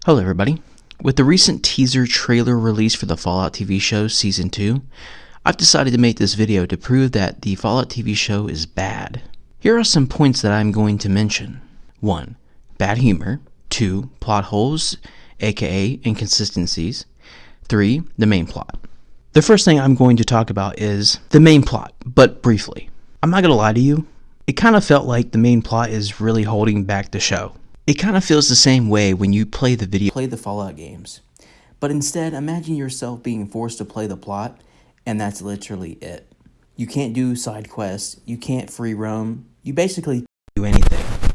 Hello everybody. With the recent teaser trailer release for the Fallout TV show Season 2, I've decided to make this video to prove that the Fallout TV show is bad. Here are some points that I'm going to mention. 1. Bad humor. 2. Plot holes, aka inconsistencies. 3. The main plot. The first thing I'm going to talk about is the main plot, but briefly. I'm not going to lie to you, it kind of felt like the main plot is really holding back the show. It kind of feels the same way when you play the Fallout games. But instead, imagine yourself being forced to play the plot, and that's literally it. You can't do side quests, you can't free roam, you basically can't do anything.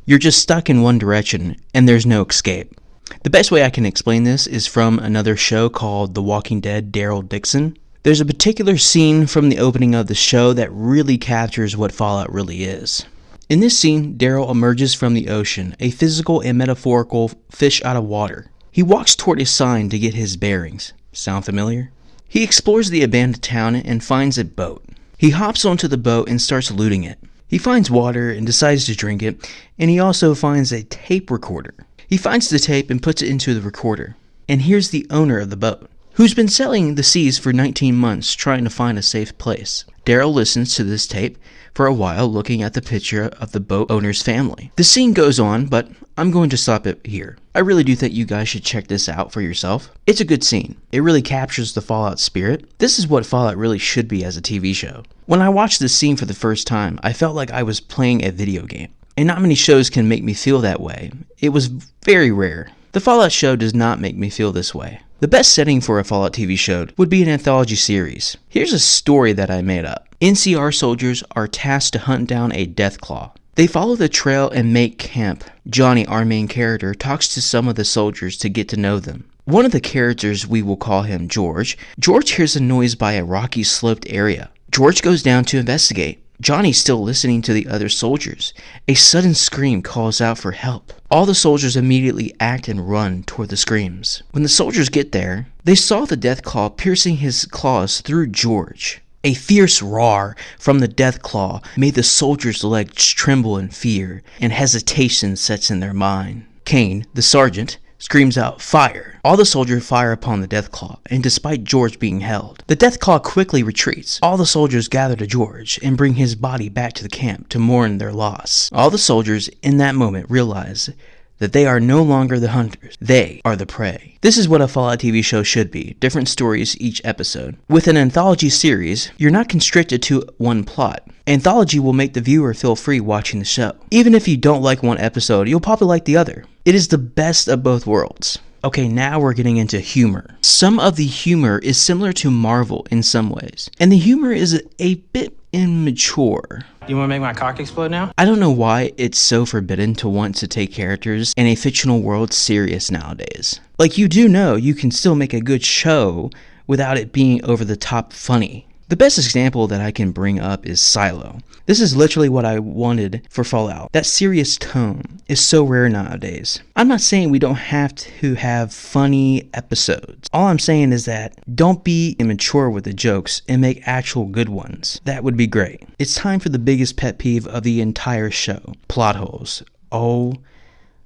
You're just stuck in one direction, and there's no escape. The best way I can explain this is from another show called The Walking Dead, Daryl Dixon. There's a particular scene from the opening of the show that really captures what Fallout really is. In this scene, Daryl emerges from the ocean, a physical and metaphorical fish out of water. He walks toward a sign to get his bearings. Sound familiar? He explores the abandoned town and finds a boat. He hops onto the boat and starts looting it. He finds water and decides to drink it, and he also finds a tape recorder. He finds the tape and puts it into the recorder. And here's the owner of the boat, who's been sailing the seas for 19 months trying to find a safe place. Daryl listens to this tape for a while, looking at the picture of the boat owner's family. The scene goes on, but I'm going to stop it here. I really do think you guys should check this out for yourself. It's a good scene. It really captures the Fallout spirit. This is what Fallout really should be as a TV show. When I watched this scene for the first time, I felt like I was playing a video game. And not many shows can make me feel that way. It was very rare. The Fallout show does not make me feel this way. The best setting for a Fallout TV show would be an anthology series. Here's a story that I made up. NCR soldiers are tasked to hunt down a Deathclaw. They follow the trail and make camp. Johnny, our main character, talks to some of the soldiers to get to know them. One of the characters, we will call him George. George hears a noise by a rocky sloped area. George goes down to investigate. Johnny's still listening to the other soldiers. A sudden scream calls out for help. All the soldiers immediately act and run toward the screams. When the soldiers get there, they saw the Deathclaw piercing his claws through George. A fierce roar from the Deathclaw made the soldiers' legs tremble in fear, and hesitation sets in their mind. Kane, the sergeant, screams out, "Fire!" All the soldiers fire upon the Deathclaw, and despite George being held, the Deathclaw quickly retreats. All the soldiers gather to George and bring his body back to the camp to mourn their loss. All the soldiers in that moment realize that they are no longer the hunters, they are the prey. This is what a Fallout TV show should be, different stories each episode. With an anthology series, you're not constricted to one plot. Anthology will make the viewer feel free watching the show. Even if you don't like one episode, you'll probably like the other. It is the best of both worlds. Okay, now we're getting into humor. Some of the humor is similar to Marvel in some ways, and the humor is a bit immature. You want to make my cock explode now? I don't know why it's so forbidden to want to take characters in a fictional world serious nowadays. Like, you do know you can still make a good show without it being over the top funny. The best example that I can bring up is Silo. This is literally what I wanted for Fallout. That serious tone is so rare nowadays. I'm not saying we don't have to have funny episodes. All I'm saying is that don't be immature with the jokes and make actual good ones. That would be great. It's time for the biggest pet peeve of the entire show. Plot holes. Oh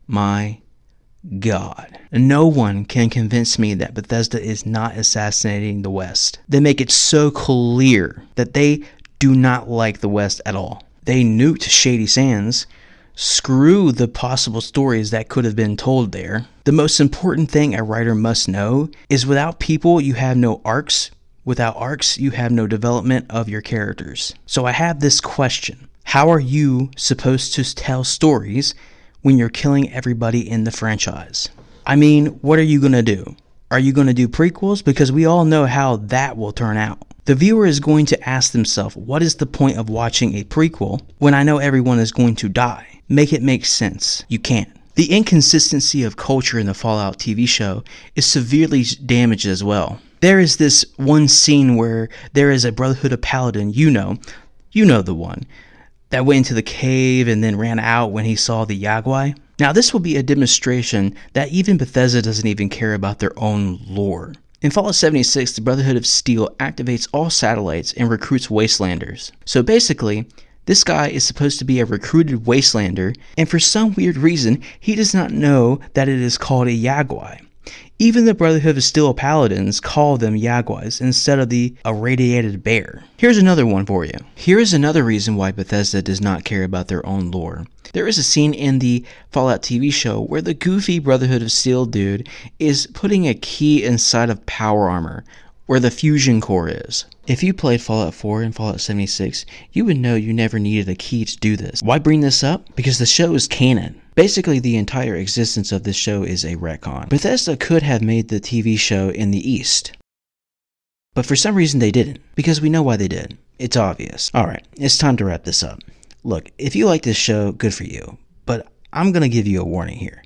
my God. No one can convince me that Bethesda is not assassinating the West. They make it so clear that they do not like the West at all. They nuked Shady Sands. Screw the possible stories that could have been told there. The most important thing a writer must know is without people, you have no arcs. Without arcs, you have no development of your characters. So I have this question. How are you supposed to tell stories when you're killing everybody in the franchise? I mean, what are you going to do? Are you going to do prequels? Because we all know how that will turn out. The viewer is going to ask themselves, what is the point of watching a prequel when I know everyone is going to die? Make it make sense. You can't. The inconsistency of culture in the Fallout TV show is severely damaged as well. There is this one scene where there is a Brotherhood of Paladin, you know the one, that went into the cave and then ran out when he saw the Yagwai. Now this will be a demonstration that even Bethesda doesn't even care about their own lore. In Fallout 76, the Brotherhood of Steel activates all satellites and recruits Wastelanders. So basically, This guy is supposed to be a recruited wastelander, and for some weird reason, he does not know that it is called a Yagwai. Even the Brotherhood of Steel Paladins call them Yagwais instead of the irradiated bear. Here's another one for you. Here is another reason why Bethesda does not care about their own lore. There is a scene in the Fallout TV show where the goofy Brotherhood of Steel dude is putting a key inside of power armor, where the fusion core is. If you played Fallout 4 and Fallout 76, you would know you never needed a key to do this. Why bring this up? Because the show is canon. Basically, the entire existence of this show is a retcon. Bethesda could have made the TV show in the East, but for some reason they didn't, because we know why they did. It's obvious. Alright, it's time to wrap this up. Look, if you like this show, good for you, but I'm gonna give you a warning here.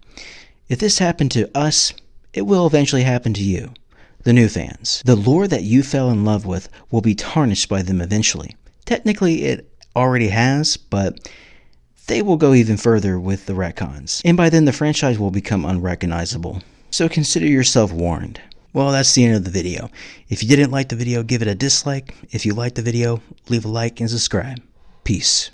If this happened to us, it will eventually happen to you, the new fans. The lore that you fell in love with will be tarnished by them eventually. Technically, it already has, but they will go even further with the retcons, and by then the franchise will become unrecognizable. So consider yourself warned. Well, that's the end of the video. If you didn't like the video, give it a dislike. If you liked the video, leave a like and subscribe. Peace.